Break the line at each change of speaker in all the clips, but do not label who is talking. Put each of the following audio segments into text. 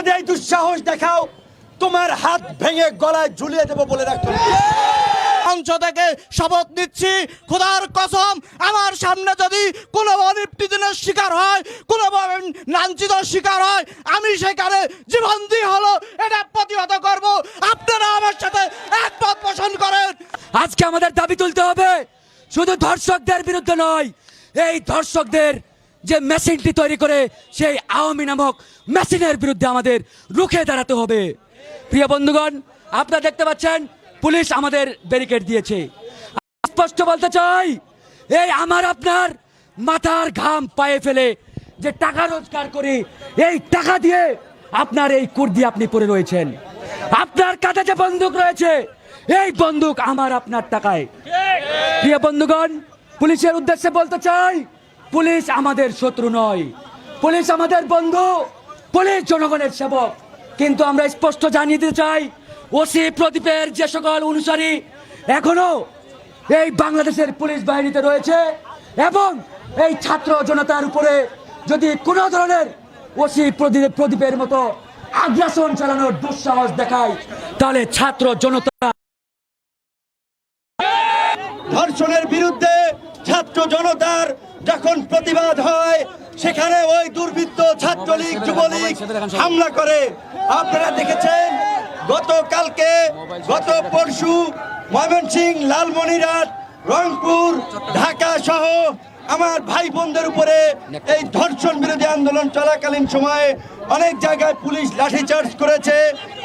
যদি এই দুঃসাহস দেখাও তোমার হাত ভেঙে গলায় ঝুলিয়ে দেবো বলে রাখতে
মঞ্চ থেকে শপথ নিচ্ছি খোদার কসম, আমার সামনে যদি কোনো নিপীড়নের শিকার হয়, কোনো লাঞ্ছিত শিকার হয়, আমি সেখানে জীবন দিয়ে হলো এটা প্রতিহত করব। আপনারা আমার সাথে একমত পোষণ করেন।
আজকে আমাদের দাবি তুলতে হবে, শুধু ধর্ষকদের বিরুদ্ধে নয়, এই ধর্ষকদের যে মেশিনটি তৈরি করে সেই আওয়ামী নামক মেশিনের বিরুদ্ধে আমাদের রুখে দাঁড়াতে হবে। প্রিয় বন্ধুগণ, আপনারা দেখতে পাচ্ছেন পুলিশ আমাদের ব্যারিকেড দিয়েছে। স্পষ্ট বলতে চাই, এই আমার আপনার মাথার ঘাম পায়ে ফেলে যে টাকা রোজগার করি, এই টাকা দিয়ে আপনার এই কুর্দি আপনি পরে রয়েছেন, আপনার কাছে যে বন্দুক রয়েছে এই বন্দুক আমার আপনার টাকায়। প্রিয় বন্ধুগণ, পুলিশের উদ্দেশ্যে বলতে চাই, পুলিশ আমাদের শত্রু নয়, পুলিশ আমাদের বন্ধু, পুলিশ জনগণের সেবক। কিন্তু আমরা স্পষ্ট জানিয়ে দিতে চাই, ওসি প্রদীপের যে সকল অনুসারী এখনো এই বাংলাদেশের পুলিশ বাহিনীতে রয়েছে এবং এই ছাত্র জনতার উপরে যদি কোনো ধরনের ওসি প্রদীপের মতো আগ্রাসন চালানোর দুঃসাহস দেখায়, তাহলে ছাত্র জনতা
ধর্ষণের বিরুদ্ধে ছাত্র জনতার যখন প্রতিবাদ হয়, সেখানে ওই দুর্বৃত্ত ছাত্রলীগ যুবলীগ হামলা করে। আপনারা দেখেছেন গত পরশু ময়মনসিংহ, লালমনিরহাট, রংপুর, ঢাকা সহ আমার ভাই বোনদের উপরে এই ধর্ষণ বিরোধী আন্দোলন চলাকালীন সময়ে অনেক জায়গায় পুলিশ লাঠিচার্জ করেছে।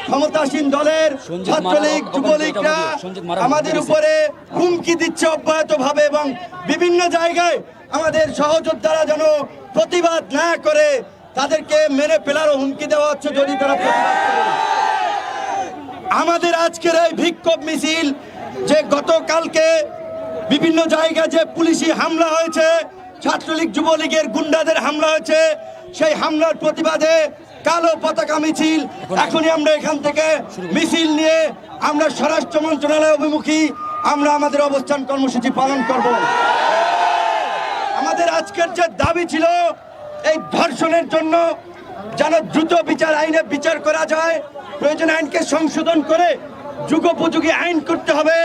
ক্ষমতাসীন দলের ছাত্রলীগ যুবলীগরা আমাদের উপরে হুমকি দিচ্ছে অব্যাহতভাবে এবং বিভিন্ন জায়গায় আমাদের সহযোদ্ধারা যেন প্রতিবাদ না করে তাদেরকে মেরে ফেলারও হুমকি দেওয়া হচ্ছে যদি তারা প্রতিবাদ করে। আমাদের আজকের এই বিক্ষোভ মিছিল যে গতকালকে বিভিন্ন জায়গায় যে পুলিশি হামলা হয়েছে, ছাত্রলীগ যুবলীগের গুন্ডাদের হামলা হয়েছে, সেই হামলার প্রতিবাদে কালো পতাকা মিছিল এখনই আমরা এখান থেকে মিছিল নিয়ে আমরা স্বরাষ্ট্র মন্ত্রণালয় অভিমুখী আমরা আমাদের অবস্থান কর্মসূচি পালন করব। আমাদের আজকের যে দাবি ছিল, এই ধর্ষণের জন্য যেন দ্রুত বিচার আইনে বিচার করা যায়, প্রয়োজন আইনকে সংশোধন করে যুগোপযোগী আইন করতে হবে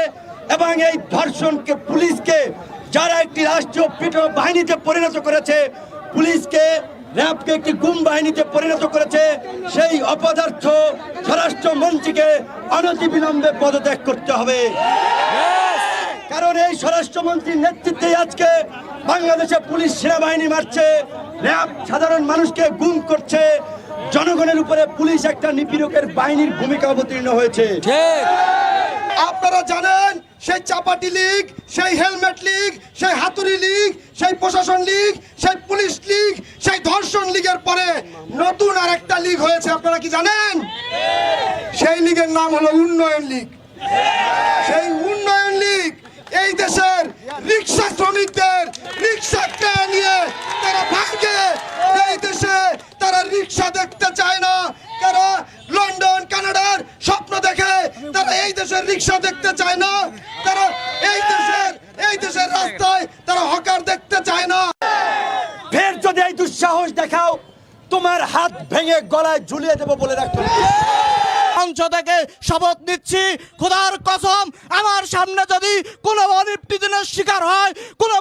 এবং এই ধর্ষণকে পুলিশকে যারা একটি রাষ্ট্রীয় পিটু বাহিনীতে পরিণত করেছে, পুলিশকে র্যাবকে একটি গুম বাহিনীতে পরিণত করেছে, সেই অপদার্থ স্বরাষ্ট্রমন্ত্রীকে অনতিবিলম্বে পদত্যাগ করতে হবে। কারণ এই স্বরাষ্ট্রমন্ত্রীর নেতৃত্বে আজকে বাংলাদেশে পুলিশ সেনাবাহিনী মারছে, র্যাব সাধারণ মানুষকে গুম করছে, জনগণের উপরে পুলিশ একটা নিপীড়কের বাহিনীর ভূমিকা অবতীর্ণ হয়েছে। আপনারা জানেন, সেই চাপাটি লীগ, সেই হেলমেট লীগ, সেই হাতুড়ি লীগ, সেই প্রশাসন লীগ, সেই পুলিশ লীগ, সেই ধর্ষণ লীগের পরে নতুন আর একটা লীগ হয়েছে, আপনারা কি জানেন? সেই লীগের নাম হলো উন্নয়ন লীগ। সেই উন্নয়ন লীগ এই দেশের রিক্সা শ্রমিকদের রিক্সা কেড়ে নিয়ে তারা ভাঙে। এই দেশে তারা রিক্সা দেখতে চায় না, তারা লন্ডন কানাডার স্বপ্ন দেখে, তারা এই দেশের রিক্সা দেখতে চায় না, তারা এই দেশের রাস্তায় তারা হকার দেখতে চায় না। ফের যদি এই দুঃসাহস দেখাও তোমার হাত ভেঙে গলায় ঝুলিয়ে দেবো বলে রাখতে
মঞ্চ থেকে শপথ নিচ্ছি খোদার কসম, আমার সামনে যদি কোনো নিপীড়নের শিকার হয়, কোনো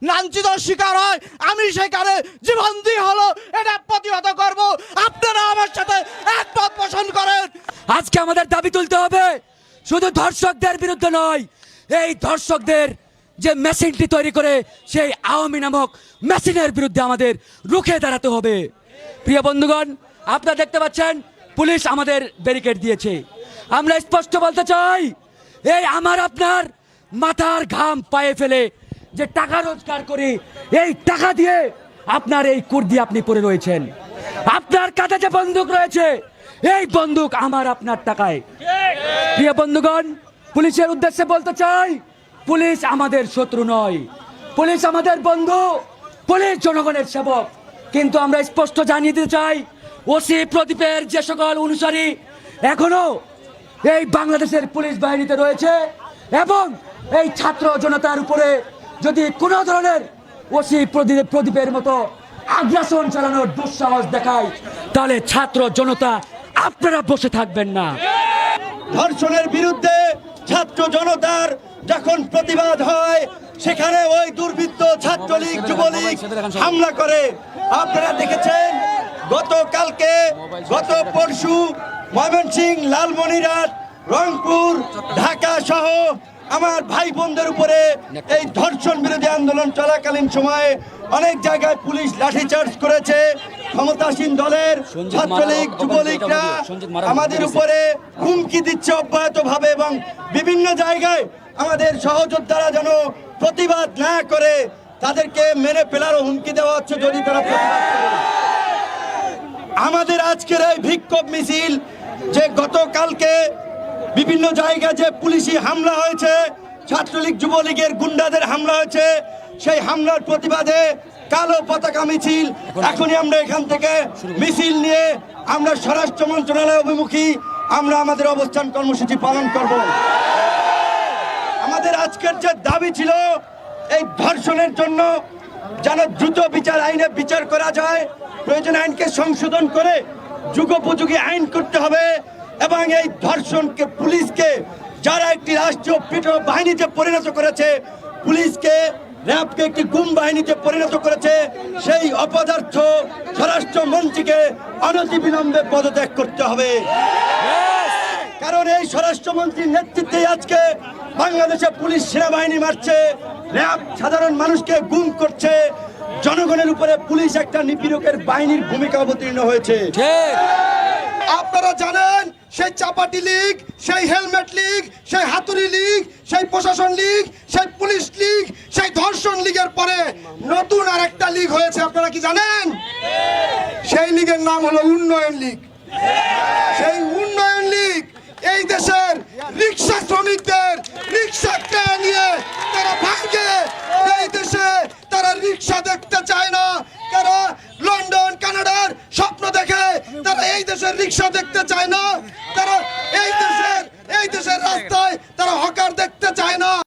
লাঞ্ছিত শিকার হয়, আমি সেখানে জীবন দিয়ে হলো এটা প্রতিহত করব। আপনারা আমার সাথে একমত পোষণ করেন।
আজকে আমাদের দাবি তুলতে হবে, শুধু ধর্ষকদের বিরুদ্ধে নয়, এই ধর্ষকদের যে মেশিনটি তৈরি করে সেই আওয়ামী নামক মেশিনের বিরুদ্ধে আমাদের রুখে দাঁড়াতে হবে। প্রিয় বন্ধুগণ, আপনারা দেখতে পাচ্ছেন পুলিশ আমাদের ব্যারিকেড দিয়েছে। আমরা স্পষ্ট বলতে চাই, এই আমার আপনার মাথার ঘাম পায়ে ফেলে যে টাকা রোজগার করি, এই টাকা দিয়ে আপনার এই কুর্দি আপনি পরে রয়েছেন, আপনার কাছে যে বন্দুক রয়েছে এই বন্দুক আমার আপনার টাকায়। প্রিয় বন্ধুগণ, পুলিশের উদ্দেশ্যে বলতে চাই, পুলিশ আমাদের শত্রু নয়, পুলিশ আমাদের বন্ধু, পুলিশ জনগণের সেবক। কিন্তু আমরা স্পষ্ট জানিয়ে দিতে চাই, ওসি প্রদীপের যে সকল অনুসারী এখনো এই বাংলাদেশের পুলিশ বাহিনীতে রয়েছে এবং এই ছাত্র জনতার উপরে যদি কোনো ধরনের ওসি প্রদীপের মতো আগ্রাসন চালানোর দুঃসাহস দেখায়, তাহলে ছাত্র জনতা আপনারা বসে থাকবেন না।
ধর্ষণের বিরুদ্ধে ছাত্র জনতার যখন প্রতিবাদ হয়, সেখানে ওই দুর্বৃত্ত ছাত্রলীগ যুবলীগ হামলা করে। আপনারা দেখেছেন গতকালকে, গত পরশু ময়মনসিংহ, লালমনিরহাট, রংপুর, ঢাকা সহ আমার ভাই বোনদের উপরে এই ধর্ষণ বিরোধী আন্দোলন চলাকালীন সময়ে অনেক জায়গায় পুলিশ লাঠিচার্জ করেছে। ক্ষমতাসীন দলের ছাত্রলীগ যুবলীগরা আমাদের উপরে হুমকি দিচ্ছে অব্যাহতভাবে, এবং বিভিন্ন জায়গায় আমাদের সহযোদ্ধারা যেন প্রতিবাদ না করে তাদেরকে মেরে ফেলারও হুমকি দেওয়া হচ্ছে যদি তারা প্রতিবাদ করে। আমাদের আজকের এই বিক্ষোভ মিছিল, যে গতকালকে বিভিন্ন জায়গায় যে পুলিশি হামলা হয়েছে, ছাত্রলীগ যুবলীগের গুন্ডাদের হামলা হয়েছে, সেই হামলার প্রতিবাদে কালো পতাকা মিছিল এখনই আমরা এখান থেকে মিছিল নিয়ে আমরা স্বরাষ্ট্র মন্ত্রণালয় অভিমুখী আমরা আমাদের অবস্থান কর্মসূচি পালন করব। আমাদের আজকের যে দাবি ছিল, এই ধর্ষণের জন্য যেন দ্রুত বিচার আইনে বিচার করা যায়, প্রয়োজন আইনকে সংশোধন করে যুগোপযোগী আইন করতে হবে, এবং এই ধর্ষণকে পুলিশকে যারা একটি রাষ্ট্রীয় পিটক বাহিনীতে পরিণত করেছে, পুলিশকে র্যাবকে একটি গুম বাহিনীতে পরিণত করেছে, সেই অপদার্থ স্বরাষ্ট্রমন্ত্রীকে অনতিবিলম্বে পদত্যাগ করতে হবে। কারণ এই স্বরাষ্ট্রমন্ত্রীর নেতৃত্বে আজকে বাংলাদেশে পুলিশ সেনাবাহিনী মারছে, র্যাব সাধারণ মানুষকে গুম করছে, জনগণের উপরে পুলিশ একটা নিপীড়কের বাহিনীর ভূমিকা অবতীর্ণ হয়েছে।
আপনারা জানেন সেই চাপাটি লীগ, সেই হেলমেট লীগ, সেই হাতুড়ি লীগ, সেই প্রশাসন লীগ, সেই পুলিশ লীগ, সেই ধর্ষণ লীগের পরে নতুন আরেকটা লীগ হয়েছে, আপনারা কি জানেন? সেই লীগের নাম হলো উন্নয়ন লীগ। সেই উন্নয়ন লীগ এই দেশের রিক্সা শ্রমিকদের রিক্সা কেড়ে নিয়ে তারা ভাঙে। এই দেশে তারা রিক্সা দেখতে চায় না, তারা লন্ডন কানাডার স্বপ্ন দেখে, তারা এই দেশের রিক্সা দেখতে চায় না, তারা এই দেশের রাস্তায় তারা হকার দেখতে চায় না।